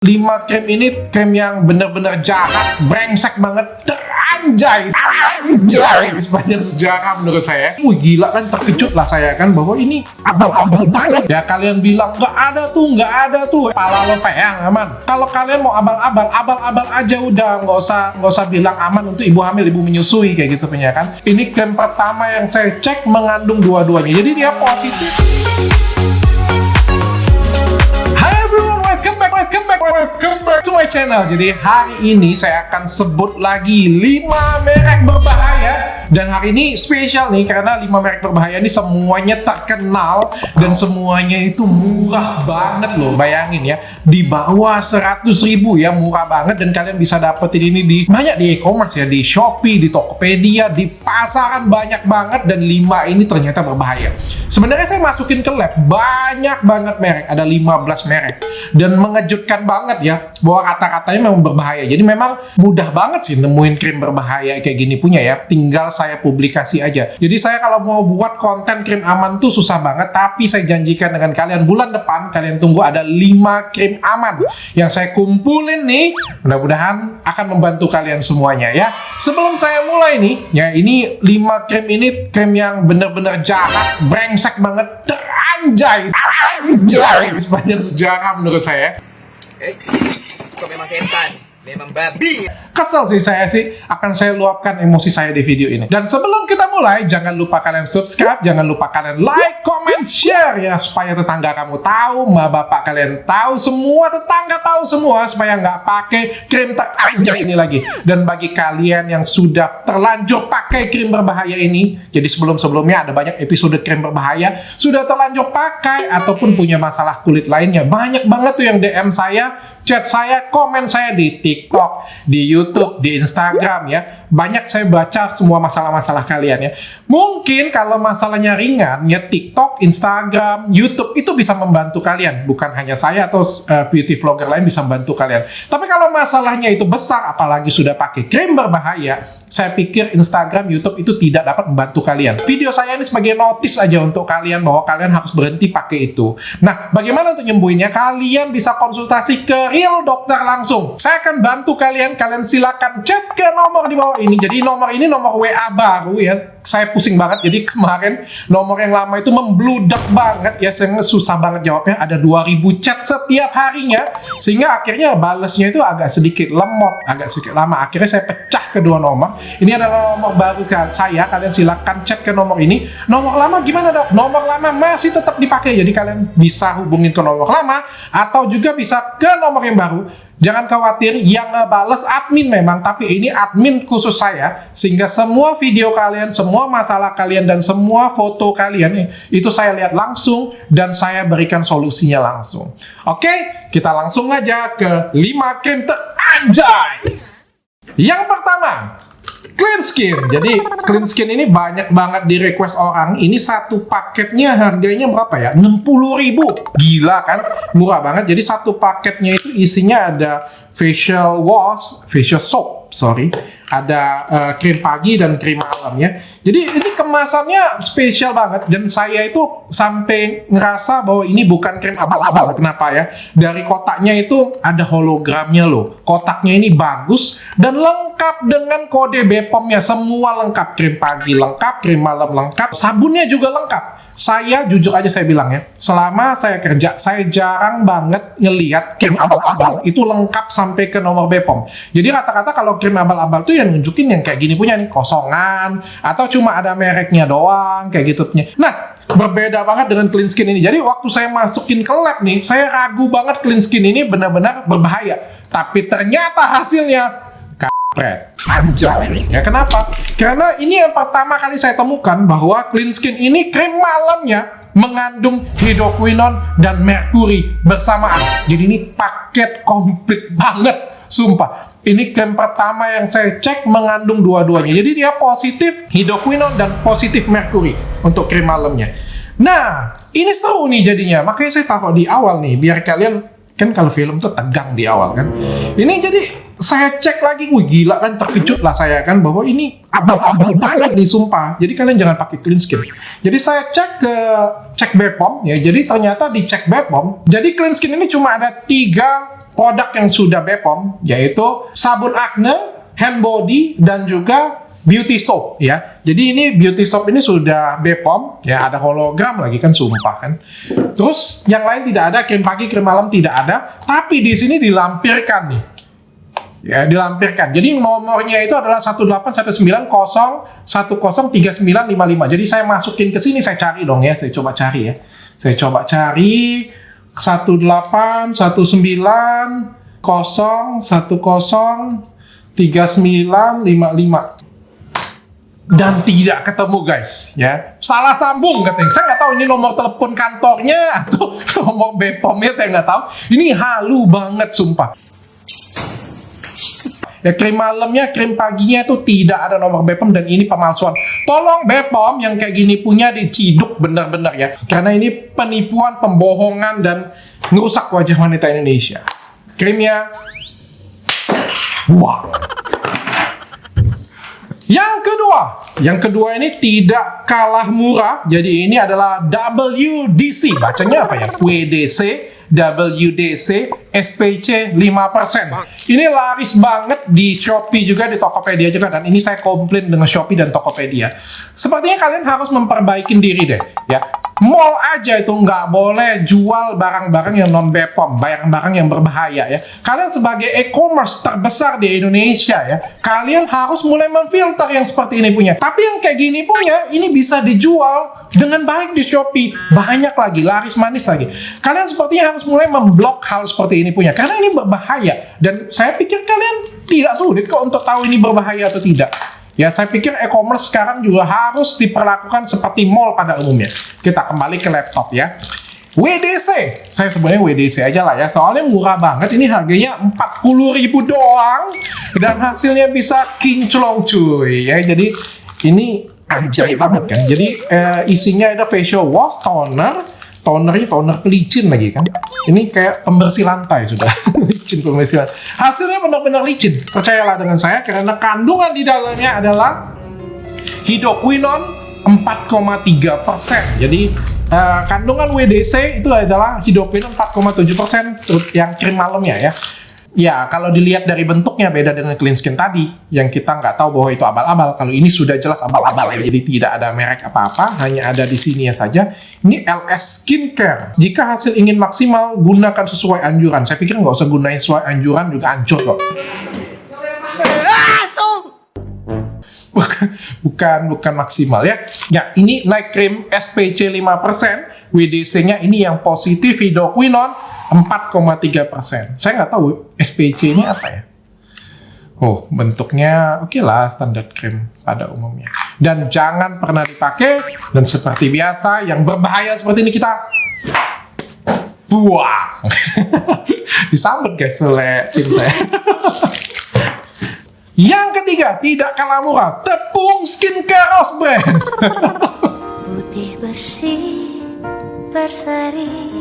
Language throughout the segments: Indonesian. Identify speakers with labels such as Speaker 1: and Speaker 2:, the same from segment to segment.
Speaker 1: 5 krim ini krim yang bener-bener jahat, brengsek banget, teranjay sepanjang sejarah menurut saya. Wih gila kan, terkejut lah saya kan bahwa ini abal-abal banget. Ya kalian bilang nggak ada tuh, pala lo peyang aman. Kalau kalian mau abal-abal aja udah, nggak usah bilang aman untuk ibu hamil, ibu menyusui kayak gitu punya kan. Ini krim pertama yang saya cek mengandung dua-duanya, jadi dia positif. Welcome back to my channel. Jadi hari ini saya akan sebut lagi 5 merek berbahaya. Dan hari ini spesial nih, karena 5 merek berbahaya ini semuanya terkenal dan semuanya itu murah banget loh. Bayangin ya, di bawah 100.000 ya, murah banget. Dan kalian bisa dapetin ini di banyak di e-commerce ya, di Shopee, di Tokopedia, di pasaran banyak banget. Dan 5 ini ternyata berbahaya. Sebenarnya saya masukin ke lab banyak banget merek, ada 15 merek. Dan mengejutkan banget ya, bahwa kata-katanya memang berbahaya. Jadi memang mudah banget sih nemuin krim berbahaya kayak gini punya ya, tinggal saya publikasi aja. Jadi saya kalau mau buat konten krim aman tuh susah banget, tapi saya janjikan dengan kalian bulan depan, kalian tunggu ada 5 krim aman yang saya kumpulin nih, mudah-mudahan akan membantu kalian semuanya ya. Sebelum saya mulai nih, ya ini 5 krim ini krim yang bener-bener jahat, brengsek banget, teranjay sepanjang sejarah menurut saya.
Speaker 2: Kau memang setan, memang babi.
Speaker 1: Kesel sih saya akan saya luapkan emosi saya di video ini. Dan sebelum kita mulai, jangan lupa kalian subscribe, jangan lupa kalian like, comment, share ya, supaya tetangga kamu tahu, ma bapak kalian tahu, semua tetangga tahu semua, supaya nggak pakai krim teranjay ini lagi. Dan bagi kalian yang sudah terlanjur pakai krim berbahaya ini, jadi sebelumnya ada banyak episode krim berbahaya, sudah terlanjur pakai ataupun punya masalah kulit lainnya, banyak banget tuh yang DM saya, chat saya, komen saya di TikTok, di YouTube, di Instagram ya. Banyak saya baca semua masalah-masalah kalian ya. Mungkin kalau masalahnya ringan ya, TikTok, Instagram, YouTube itu bisa membantu kalian. Bukan hanya saya atau beauty vlogger lain bisa membantu kalian. Tapi kalau masalahnya itu besar, apalagi sudah pakai krim berbahaya, saya pikir Instagram, YouTube itu tidak dapat membantu kalian. Video saya ini sebagai notice aja untuk kalian bahwa kalian harus berhenti pakai itu. Nah, bagaimana untuk nyembuhinnya? Kalian bisa konsultasi ke real dokter langsung. Saya akan bantu kalian. Kalian silakan chat ke nomor di bawah ini. Jadi nomor ini nomor WA baru ya. Saya pusing banget. Jadi kemarin nomor yang lama itu membludak banget ya. Saya susah banget jawabnya. Ada 2000 chat setiap harinya. Sehingga akhirnya balesnya itu agak sedikit lemot, agak sedikit lama. Akhirnya saya pecah kedua nomor. Ini adalah nomor baru saya. Kalian silakan chat ke nomor ini. Nomor lama gimana dok? Nomor lama masih tetap dipakai. Jadi kalian bisa hubungin ke nomor lama atau juga bisa ke nomor yang baru. Jangan khawatir, yang ngebales admin memang, tapi ini admin khusus saya, sehingga semua video kalian, semua masalah kalian, dan semua foto kalian, itu saya lihat langsung, dan saya berikan solusinya langsung. Oke, kita langsung aja ke 5 krim teranjay. Yang pertama, Clean Skin. Jadi Clean Skin ini banyak banget di request orang. Ini satu paketnya harganya berapa ya? 60.000. Gila kan? Murah banget. Jadi satu paketnya itu isinya ada facial wash, facial soap, ada krim pagi dan krim malam ya. Jadi ini kemasannya spesial banget. Dan saya itu sampai ngerasa bahwa ini bukan krim abal-abal. Kenapa ya? Dari kotaknya itu ada hologramnya loh. Kotaknya ini bagus dan lengkap dengan kode BPOM-nya. Semua lengkap. Krim pagi lengkap, krim malam lengkap, sabunnya juga lengkap. Saya jujur aja saya bilang ya, selama saya kerja, saya jarang banget ngelihat krim abal-abal itu lengkap sampai ke nomor BPOM. Jadi rata-rata kalau krim abal-abal tuh yang nunjukin yang kayak gini punya nih, kosongan, atau cuma ada mereknya doang, kayak gitu punya. Nah, berbeda banget dengan Clean Skin ini. Jadi waktu saya masukin ke lab nih, saya ragu banget Clean Skin ini benar-benar berbahaya. Tapi ternyata hasilnya anjay. Ya kenapa? Karena ini yang pertama kali saya temukan bahwa Clean Skin ini krim malamnya mengandung hidroquinone dan merkuri bersamaan. Jadi ini paket komplit banget, sumpah. Ini krim pertama yang saya cek mengandung dua-duanya. Jadi dia positif hidroquinone dan positif merkuri untuk krim malamnya. Nah, ini seru nih jadinya. Makanya saya taruh di awal nih biar kalian, kan kalau film tuh tegang di awal kan. Ini jadi saya cek lagi, wih gila kan, terkejut lah saya kan bahwa ini abal-abal banget nih sumpah. Jadi kalian jangan pakai Clean Skin. Jadi saya cek BPOM ya. Jadi ternyata di cek BPOM, jadi Clean Skin ini cuma ada 3 produk yang sudah BPOM, yaitu sabun acne, hand body, dan juga beauty soap ya. Jadi ini beauty soap ini sudah BPOM ya, ada hologram lagi kan, sumpah kan. Terus yang lain tidak ada, krim pagi, krim malam tidak ada, tapi di sini dilampirkan nih. Ya, dilampirkan. Jadi nomornya itu adalah 18190103955. Jadi saya masukin ke sini, saya cari dong ya, saya coba cari ya. Saya coba cari 18190103955. Dan tidak ketemu guys ya, salah sambung katanya. Saya nggak tahu ini nomor telepon kantornya atau nomor BPOM-nya, saya nggak tahu. Ini halu banget sumpah ya. Krim malamnya, krim paginya itu tidak ada nomor BPOM, dan ini pemalsuan. Tolong BPOM yang kayak gini punya diciduk bener-bener ya, karena ini penipuan, pembohongan, dan ngerusak wajah wanita Indonesia. Krimnya buang. Yang kedua ini tidak kalah murah. Jadi ini adalah WDC. Bacanya apa ya? WDC, WDC, SPC 5%. Ini laris banget di Shopee juga, di Tokopedia juga. Dan ini saya komplain dengan Shopee dan Tokopedia. Sepertinya kalian harus memperbaiki diri deh. Ya, mall aja itu nggak boleh jual barang-barang yang non BPOM, barang-barang yang berbahaya ya. Kalian sebagai e-commerce terbesar di Indonesia ya, kalian harus mulai memfilter yang seperti ini punya. Tapi yang kayak gini punya, ini bisa dijual dengan baik di Shopee. Banyak lagi, laris manis lagi. Kalian sepertinya harus mulai memblok hal seperti ini punya, karena ini berbahaya. Dan saya pikir kalian tidak sulit kok untuk tahu ini berbahaya atau tidak. Ya, saya pikir e-commerce sekarang juga harus diperlakukan seperti mall pada umumnya. Kita kembali ke laptop ya. WDC, saya sebenarnya WDC aja lah ya, soalnya murah banget. Ini harganya 40.000 doang, dan hasilnya bisa kinclong cuy ya. Jadi ini anjay banget kan. Jadi isinya ada facial wash, tonernya toner pelicin lagi kan. Ini kayak pembersih lantai sudah. Licin, pembersih lantai. Hasilnya benar-benar licin. Percayalah dengan saya, karena kandungan di dalamnya adalah hidroquinone 4,3%. Jadi kandungan WDC itu adalah hidroquinone 4,7% yang krim malamnya ya. Ya, kalau dilihat dari bentuknya beda dengan clean skin tadi, yang kita nggak tahu bahwa itu abal-abal. Kalau ini sudah jelas abal-abal ya, jadi tidak ada merek apa-apa, hanya ada di sini ya saja. Ini LS Skincare. Jika hasil ingin maksimal, gunakan sesuai anjuran. Saya pikir nggak usah gunain sesuai anjuran, juga hancur kok. Bukan maksimal ya. Ya, ini night cream SPC 5%, WDC-nya ini yang positif, hidroquinone 4,3%. Saya nggak tahu SPC ini apa ya. Oh, bentuknya oke lah, standar krim pada umumnya. Dan jangan pernah dipakai. Dan seperti biasa, yang berbahaya seperti ini kita buang. Disambut guys oleh tim saya. Yang ketiga, tidak kalah murah, tepung skincare Rose Brand.
Speaker 3: Putih bersih berseri.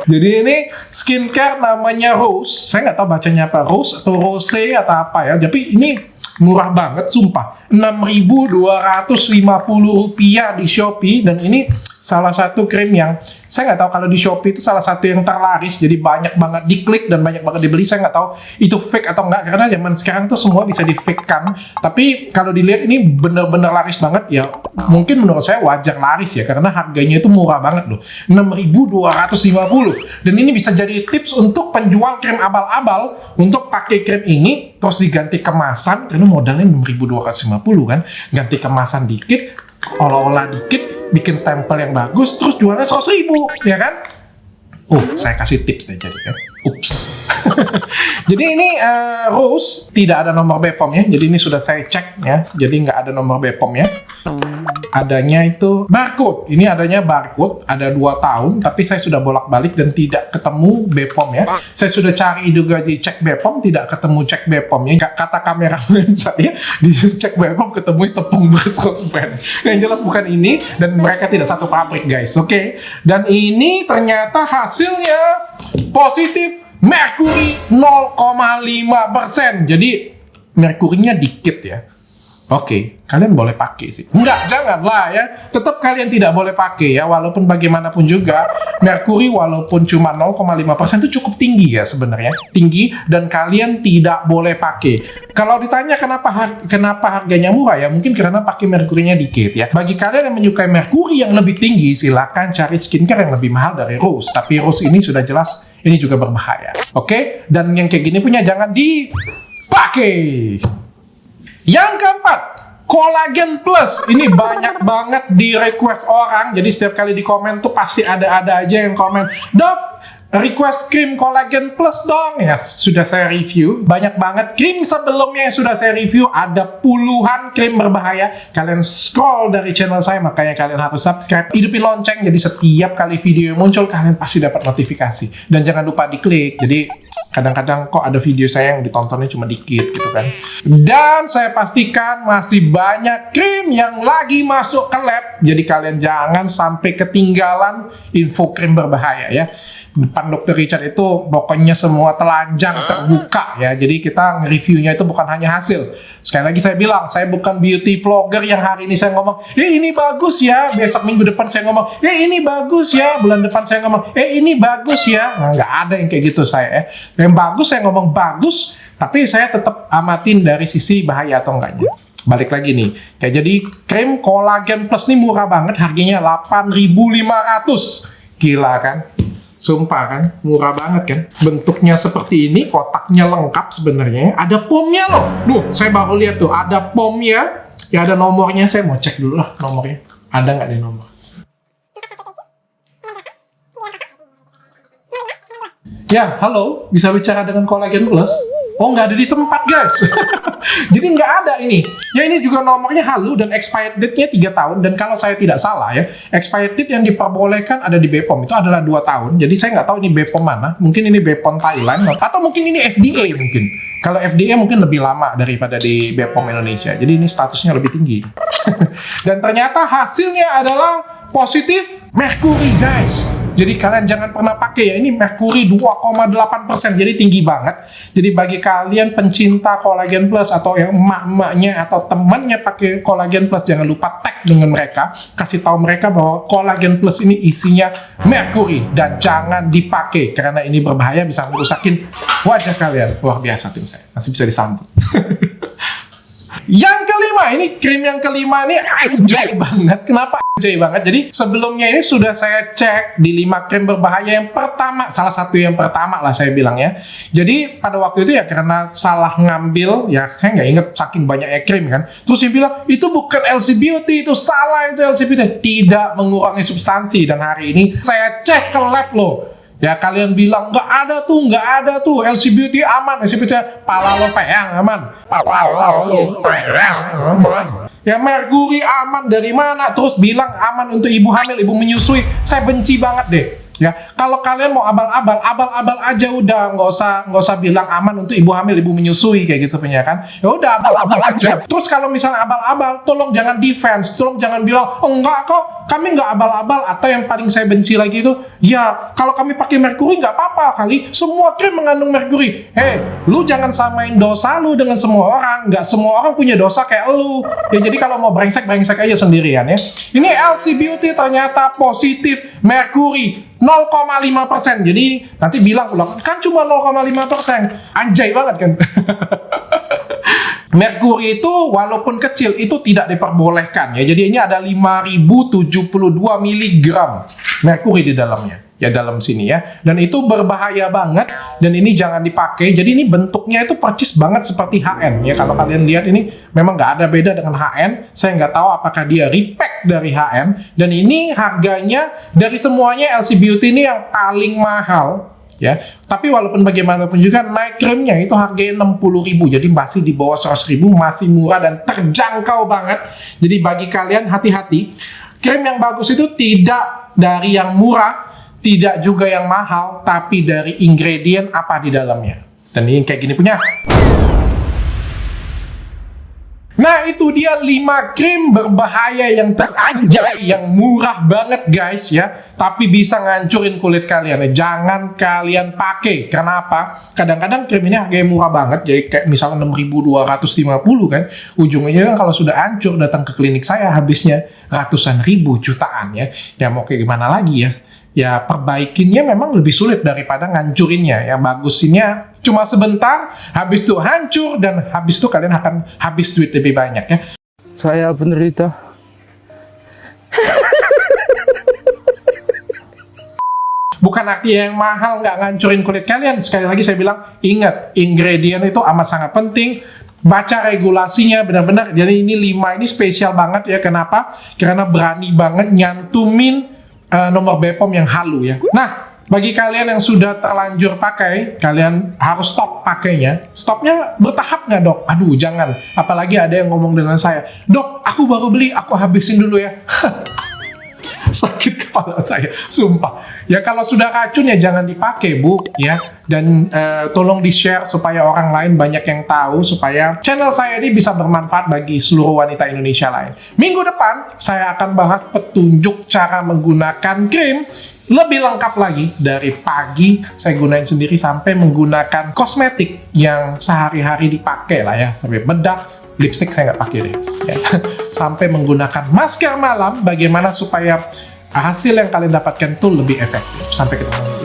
Speaker 1: Jadi ini skincare namanya Rose. Saya nggak tahu bacanya apa, Rose atau Rose atau apa ya. Tapi ini murah banget, sumpah. Rp6.250 di Shopee. Dan ini salah satu krim yang saya nggak tahu, kalau di Shopee itu salah satu yang terlaris. Jadi banyak banget diklik dan banyak banget dibeli. Saya nggak tahu itu fake atau enggak, karena zaman sekarang tuh semua bisa di-fake-kan. Tapi kalau dilihat ini bener-bener laris banget ya. Mungkin menurut saya wajar laris ya, karena harganya itu murah banget loh, Rp6.250. Dan ini bisa jadi tips untuk penjual krim abal-abal untuk pakai krim ini terus diganti kemasan, karena modalnya Rp6.250 kan. Ganti kemasan dikit, olah-olah dikit, bikin stempel yang bagus, terus jualnya 100.000, ya kan? Saya kasih tips deh jadi kan. Ups. Jadi ini Rose tidak ada nomor BPOM ya. Jadi ini sudah saya cek ya. Jadi nggak ada nomor BPOM ya. Adanya itu barcode. Ini adanya barcode, ada 2 tahun, tapi saya sudah bolak-balik dan tidak ketemu BPOM ya. Saya sudah cari juga di cek BPOM, tidak ketemu cek BPOM ya. Kata kameramen saya, di cek BPOM ketemu tepung beras Rose Brand. Yang jelas bukan ini, dan mereka tidak satu pabrik guys, oke? Dan ini ternyata hasilnya positif merkuri 0,5%. Jadi merkurinya dikit ya. Oke, kalian boleh pakai sih. Enggak, janganlah ya. Tetap kalian tidak boleh pakai ya. Walaupun bagaimanapun juga, merkuri walaupun cuma 0,5% itu cukup tinggi ya sebenarnya. Tinggi dan kalian tidak boleh pakai. Kalau ditanya kenapa harganya murah ya, mungkin karena pakai merkurinya dikit ya. Bagi kalian yang menyukai merkuri yang lebih tinggi, silakan cari skincare yang lebih mahal dari Rose. Tapi Rose ini sudah jelas ini juga berbahaya. Oke? Dan yang kayak gini punya jangan dipakai. Yang keempat, Collagen Plus. Ini banyak banget di request orang. Jadi setiap kali di komen tuh pasti ada aja yang komen, "Dok, request krim Collagen Plus dong." Ya, sudah saya review. Banyak banget krim sebelumnya yang sudah saya review. Ada puluhan krim berbahaya. Kalian scroll dari channel saya, makanya kalian harus subscribe. Hidupin lonceng, jadi setiap kali video yang muncul, kalian pasti dapat notifikasi. Dan jangan lupa diklik. Jadi kadang-kadang kok ada video saya yang ditontonnya cuma dikit gitu kan. Dan saya pastikan masih banyak krim yang lagi masuk ke lab. Jadi kalian jangan sampai ketinggalan info krim berbahaya ya. Depan Dr. Richard itu pokoknya semua telanjang terbuka ya. Jadi kita nge-reviewnya itu bukan hanya hasil. Sekali lagi saya bilang, saya bukan beauty vlogger yang hari ini saya ngomong, ini bagus ya. Besok minggu depan saya ngomong, ini bagus ya. Bulan depan saya ngomong, ini bagus ya. Nah, nggak ada yang kayak gitu saya ya. Yang bagus saya ngomong bagus, tapi saya tetap amatin dari sisi bahaya atau enggaknya. Balik lagi nih, kayak jadi krim Collagen Plus ini murah banget, harganya 8.500. Gila kan? Sumpah kan, murah banget kan. Bentuknya seperti ini, kotaknya lengkap sebenarnya. Ada pomnya loh. Duh, saya baru lihat tuh, ada pomnya. Ya ada nomornya, saya mau cek dulu lah nomornya. Ada nggak nih nomor? Ya, halo, bisa bicara dengan Collagen Plus? Oh, nggak ada di tempat, guys. Jadi nggak ada ini. Ya, ini juga nomornya halu dan expired date-nya 3 tahun. Dan kalau saya tidak salah ya, expired date yang diperbolehkan ada di BPOM itu adalah 2 tahun. Jadi saya nggak tahu ini BPOM mana. Mungkin ini BPOM Thailand. Atau mungkin ini FDA mungkin. Kalau FDA mungkin lebih lama daripada di BPOM Indonesia. Jadi ini statusnya lebih tinggi. Dan ternyata hasilnya adalah positif merkuri, guys. Jadi kalian jangan pernah pakai ya. Ini merkuri 2,8%. Jadi tinggi banget. Jadi bagi kalian pencinta Collagen Plus atau yang emak-emaknya atau temannya pakai Collagen Plus, jangan lupa tag dengan mereka. Kasih tahu mereka bahwa Collagen Plus ini isinya merkuri. Dan jangan dipakai. Karena ini berbahaya, bisa merusakin wajah kalian. Luar biasa tim saya. Masih bisa disambut. Yang kelima, ini krim yang kelima ini anjay banget. Kenapa anjay banget? Jadi sebelumnya ini sudah saya cek di 5 krim berbahaya yang pertama, salah satu yang pertama lah saya bilang ya. Jadi pada waktu itu ya karena salah ngambil, ya saya nggak inget saking banyaknya krim kan. Terus dia bilang, itu bukan LC Beauty, itu salah itu LC Beauty. Tidak mengurangi substansi. Dan hari ini saya cek ke lab loh. Ya kalian bilang nggak ada tuh LC Beauty aman, LC Beauty pala lo peang aman, pala lo peang aman. Ya merkuri aman dari mana? Terus bilang aman untuk ibu hamil, ibu menyusui. Saya benci banget deh. Ya, kalau kalian mau abal-abal aja udah, nggak usah bilang aman untuk ibu hamil, ibu menyusui kayak gitu punya kan. Ya udah abal-abal aja. Terus kalau misalnya abal-abal, tolong jangan defense, tolong jangan bilang enggak kok, kami nggak abal-abal. Atau yang paling saya benci lagi itu, ya kalau kami pakai merkuri nggak apa-apa kali, semua krim mengandung merkuri. Lu jangan samain dosa lu dengan semua orang. Nggak semua orang punya dosa kayak lu. Ya jadi kalau mau brengsek aja sendirian ya. Ini LC Beauty ternyata positif merkuri 0,5%. Jadi nanti bilang kan cuma 0,5%. Anjay banget kan. Merkuri itu walaupun kecil itu tidak diperbolehkan ya. Jadi ini ada 5072 mg merkuri di dalamnya. Ya dalam sini ya. Dan itu berbahaya banget dan ini jangan dipakai. Jadi ini bentuknya itu percis banget seperti HN ya. Kalau kalian lihat ini memang nggak ada beda dengan HN. Saya nggak tahu apakah dia repack dari HN. Dan ini harganya dari semuanya LC Beauty ini yang paling mahal ya. Tapi walaupun bagaimanapun juga night creamnya itu harganya 60.000. Jadi masih di bawah 100.000, masih murah dan terjangkau banget. Jadi bagi kalian hati-hati. Krim yang bagus itu tidak dari yang murah, tidak juga yang mahal, tapi dari ingredient apa di dalamnya. Dan ini kayak gini punya. Nah, itu dia 5 krim berbahaya yang teranjay, yang murah banget guys ya, tapi bisa ngancurin kulit kalian. Jangan kalian pakai. Kenapa? Kadang-kadang krim ini harganya murah banget, jadi kayak misalnya 6.250 kan, ujungnya kan kalau sudah hancur datang ke klinik saya habisnya ratusan ribu, jutaan ya. Ya mau kayak gimana lagi ya? Ya perbaikinnya memang lebih sulit daripada ngancurinnya. Yang bagusinnya cuma sebentar, habis itu hancur, dan habis itu kalian akan habis duit lebih banyak ya.
Speaker 4: Saya penderita.
Speaker 1: Bukan artinya yang mahal nggak ngancurin kulit kalian. Sekali lagi saya bilang, ingat, ingredient itu amat sangat penting. Baca regulasinya benar-benar. Jadi ini 5 ini spesial banget ya. Kenapa? Karena berani banget nyantumin nomor BPOM yang halu ya. Nah, bagi kalian yang sudah terlanjur pakai, kalian harus stop pakainya. Stopnya bertahap nggak dok? Aduh jangan. Apalagi ada yang ngomong dengan saya, dok aku baru beli, aku habisin dulu ya. Sakit kepala saya, sumpah. Ya kalau sudah racun ya jangan dipakai bu, ya. Dan tolong di-share supaya orang lain banyak yang tahu, supaya channel saya ini bisa bermanfaat bagi seluruh wanita Indonesia lain. Minggu depan saya akan bahas petunjuk cara menggunakan krim lebih lengkap lagi, dari pagi saya gunain sendiri sampai menggunakan kosmetik yang sehari-hari dipakai lah ya, sampai bedak. Lipstick saya nggak pakai deh ya. Sampai menggunakan masker malam, bagaimana supaya hasil yang kalian dapatkan itu lebih efektif. Sampai ketemu.